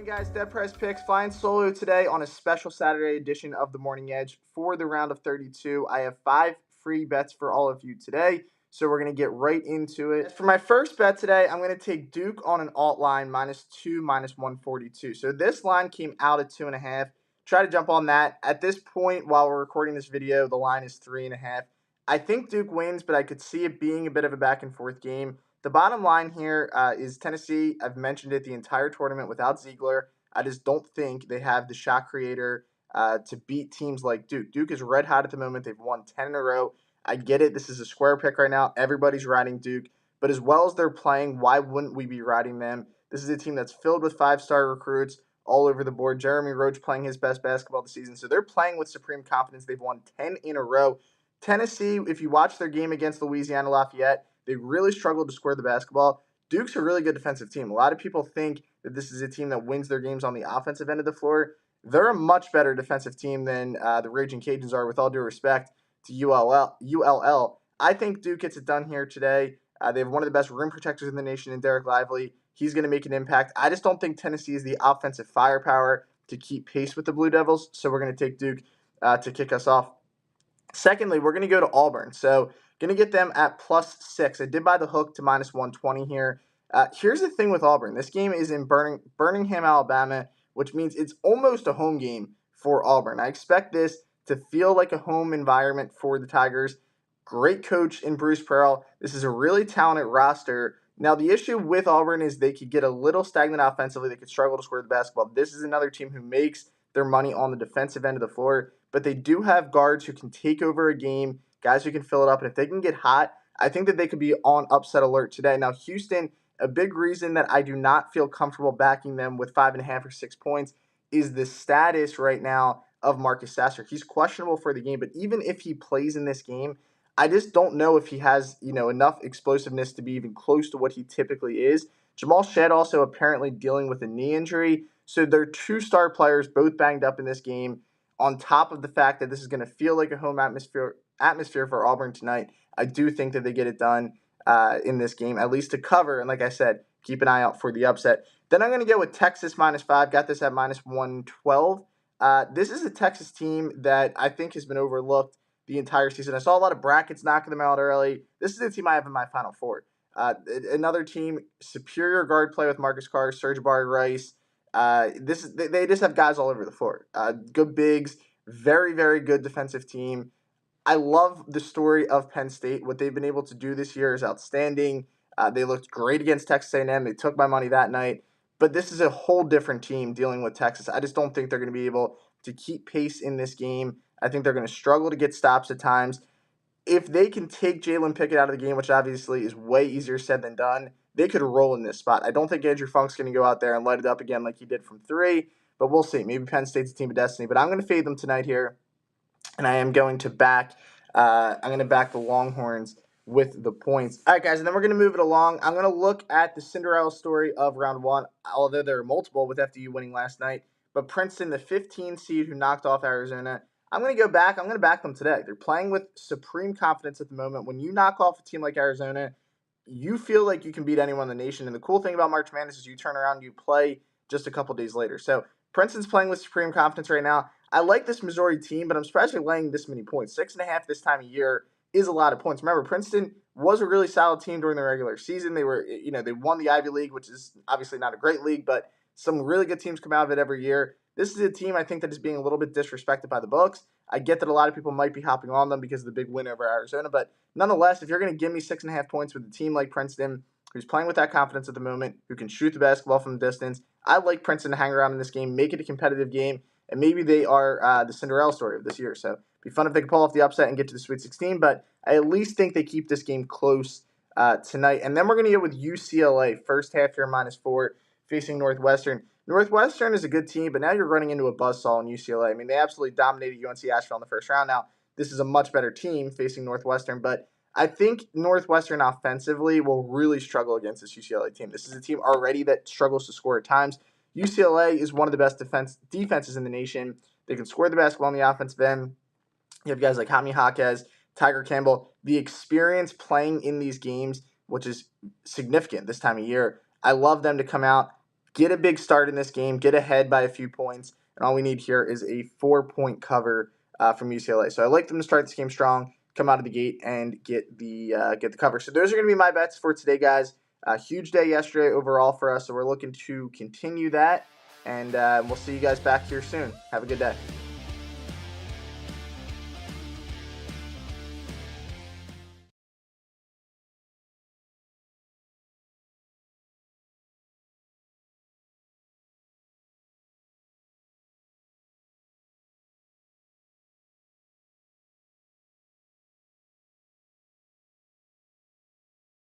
Morning, guys. DeadPresPicks flying solo today on a special Saturday edition of the Morning Edge for the round of 32. I have 5 free bets for all of you today, so we're going to get right into it. For my first bet today, I'm going to take Duke on an alt line -2, -142. So this line came out at 2.5. Try to jump on that. At this point, while we're recording this video, the line is 3.5. I think Duke wins, but I could see it being a bit of a back and forth game. The bottom line here is Tennessee. I've mentioned it the entire tournament without Ziegler. I just don't think they have the shot creator to beat teams like Duke. Duke is red hot at the moment. They've won 10 in a row. I get it. This is a square pick right now. Everybody's riding Duke. But as well as they're playing, why wouldn't we be riding them? This is a team that's filled with 5-star recruits all over the board. Jeremy Roach playing his best basketball this season. So they're playing with supreme confidence. They've won 10 in a row. Tennessee, if you watch their game against Louisiana Lafayette, they really struggled to score the basketball. Duke's a really good defensive team. A lot of people think that this is a team that wins their games on the offensive end of the floor. They're a much better defensive team than the Raging Cajuns are, with all due respect to ULL. I think Duke gets it done here today. They have one of the best rim protectors in the nation in Derek Lively. He's going to make an impact. I just don't think Tennessee has the offensive firepower to keep pace with the Blue Devils, so we're going to take Duke to kick us off. Secondly, we're going to go to Auburn. So going to get them at +6. I did buy the hook to -120 here. Here's the thing with Auburn. This game is in Birmingham, Alabama, which means it's almost a home game for Auburn. I expect this to feel like a home environment for the Tigers. Great coach in Bruce Pearl. This is a really talented roster. Now, the issue with Auburn is they could get a little stagnant offensively. They could struggle to score the basketball. This is another team who makes their money on the defensive end of the floor, but they do have guards who can take over a game, guys who can fill it up, and if they can get hot, I think that they could be on upset alert today. Now, Houston, a big reason that I do not feel comfortable backing them with 5.5 or 6 points is the status right now of Marcus Sasser. He's questionable for the game, but even if he plays in this game, I just don't know if he has, enough explosiveness to be even close to what he typically is. Jamal Shead also apparently dealing with a knee injury. So they're 2-star players, both banged up in this game, on top of the fact that this is going to feel like a home atmosphere for Auburn tonight. I do think that they get it done in this game, at least to cover. And like I said, keep an eye out for the upset. Then I'm going to go with Texas -5. Got this at -112. This is a Texas team that I think has been overlooked the entire season. I saw a lot of brackets knocking them out early. This is a team I have in my Final Four. Another team, superior guard play with Marcus Carr, Serge Barry Rice. They just have guys all over the floor. Good bigs, very, very good defensive team. I love the story of Penn State. What they've been able to do this year is outstanding. They looked great against Texas A&M. They took my money that night. But this is a whole different team dealing with Texas. I just don't think they're going to be able to keep pace in this game. I think they're going to struggle to get stops at times. If they can take Jalen Pickett out of the game, which obviously is way easier said than done, they could roll in this spot. I don't think Andrew Funk's going to go out there and light it up again like he did from 3, but we'll see. Maybe Penn State's a team of destiny, but I'm going to fade them tonight here, and I am going to back the Longhorns with the points. All right, guys, and then we're going to move it along. I'm going to look at the Cinderella story of round 1, although there are multiple with FDU winning last night, but Princeton, the 15 seed who knocked off Arizona, I'm going to go back. I'm going to back them today. They're playing with supreme confidence at the moment. When you knock off a team like Arizona, you feel like you can beat anyone in the nation. And the cool thing about March Madness is you turn around and you play just a couple days later. So Princeton's playing with supreme confidence right now. I like this Missouri team, but I'm surprised they're laying this many points. 6.5 this time of year is a lot of points. Remember, Princeton was a really solid team during the regular season. They were, they won the Ivy League, which is obviously not a great league, but some really good teams come out of it every year. This is a team I think that is being a little bit disrespected by the books. I get that a lot of people might be hopping on them because of the big win over Arizona, but nonetheless, if you're going to give me 6.5 points with a team like Princeton, who's playing with that confidence at the moment, who can shoot the basketball from the distance, I like Princeton to hang around in this game, make it a competitive game, and maybe they are the Cinderella story of this year. So it'd be fun if they could pull off the upset and get to the Sweet 16, but I at least think they keep this game close tonight. And then we're going to go with UCLA, first half here -4, facing Northwestern. Northwestern is a good team, but now you're running into a buzzsaw in UCLA. I mean, they absolutely dominated UNC Asheville in the first round. Now, this is a much better team facing Northwestern, but I think Northwestern offensively will really struggle against this UCLA team. This is a team already that struggles to score at times. UCLA is one of the best defenses in the nation. They can score the basketball on the offensive end. You have guys like Jaime Jaquez, Tiger Campbell. The experience playing in these games, which is significant this time of year, I love them to come out, get a big start in this game, get ahead by a few points, and all we need here is a 4-point cover from UCLA. So I like them to start this game strong, come out of the gate, and get the cover. So those are going to be my bets for today, guys. Huge day yesterday overall for us, so we're looking to continue that, and we'll see you guys back here soon. Have a good day.